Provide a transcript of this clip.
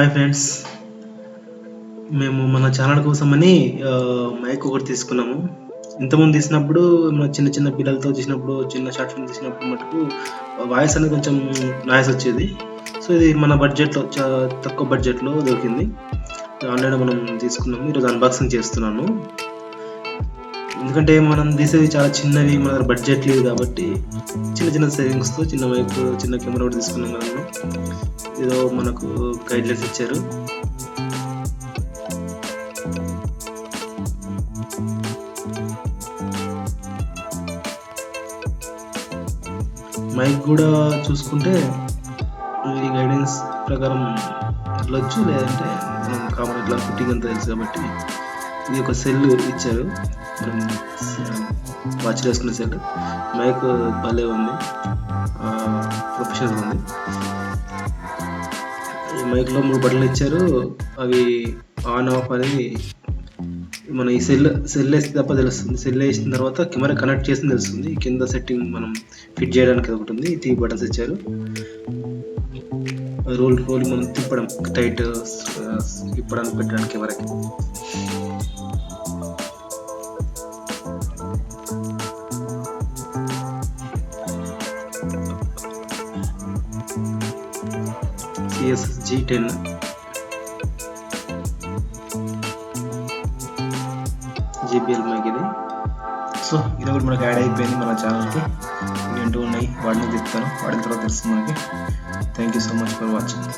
Hi friends. మేము మన channel కోసమని మైక్ ఒకటి తీసుకున్నాము. ఇంతకుముందు తీసినప్పుడు చిన్న చిన్న పిల్లలతో తీసినప్పుడు, చిన్న షార్ట్ ఫిల్మ్ తీసినప్పుడు మటుకు వాయిస్ అనేది కొంచెం నాయిస్ వచ్చేది. సో, ఇది మన బడ్జెట్‌లో తక్కువ బడ్జెట్‌లో దొరికింది. ఆన్‌లైన్‌లో మనం తీసుకున్నాము. ఈరోజు అన్బాక్సింగ్ చేస్తున్నాను. ఎందుకంటే మనం తీసేది చాలా చిన్నవి, మన దగ్గర బడ్జెట్ లేదు కాబట్టి చిన్న చిన్న సేవింగ్స్‌తో చిన్న మైక్, చిన్న కెమెరా ఒకటి తీసుకున్నాం మనము. ఏదో మనకు గైడ్‌లైన్స్ ఇచ్చారు. మైక్ కూడా చూసుకుంటే ఈ గైడెన్స్ ప్రకారం వెళ్ళొచ్చు, లేదంటే మనం కామన్ ఇట్లా ఫిట్టింగ్ అంతా తెలుసు కాబట్టి ఇది ఒక సెల్ ఇచ్చారు. మనం వాచ్లో వేసుకునే సెల్. మైక్ భలే ఉంది, ప్రొఫెషనల్ ఉంది. ఈ మైక్లో 3 బటన్లు ఇచ్చారు. అవి ఆన్ ఆఫ్ అనేది మన ఈ సెల్ వేస్తే తప్ప తెలుస్తుంది. సెల్ వేసిన తర్వాత కెమెరా కనెక్ట్ చేసి తెలుస్తుంది. కింద సెట్టింగ్ మనం ఫిట్ చేయడానికి ఒకటి ఉంది. 3 బటన్స్ ఇచ్చారు. రోల్ మనం తిప్పడం, టైట్ తిప్పడానికి, పెట్టడానికి కెమెరాకి. CSG10 JBL మైక్ ఇది. సో ఇది ఒకటి మనకి యాడ్ అయిపోయింది మన ఛానల్కి. ఇంకేంటూ ఉన్నాయి వాటిని చెప్తాను, వాడిన తర్వాత తెలుస్తుంది మనకి. Thank you so much for watching.